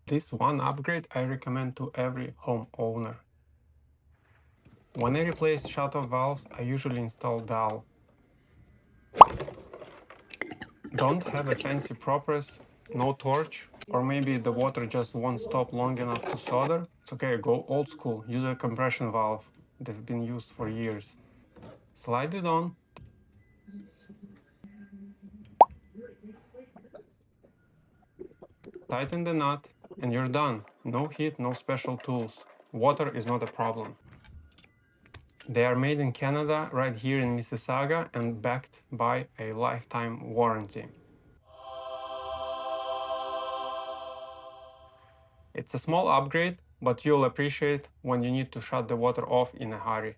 This one upgrade I recommend to every homeowner. When I replace shut-off valves, I usually install Dahl. Don't have a fancy ProPress, no torch, or maybe the water just won't stop long enough to solder? It's okay, go old school, use a compression valve. They've been used for years. Slide it on. Tighten the nut, and you're done. No heat, no special tools. Water is not a problem. They are made in Canada, right here in Mississauga, and backed by a lifetime warranty. It's a small upgrade, but you'll appreciate when you need to shut the water off in a hurry.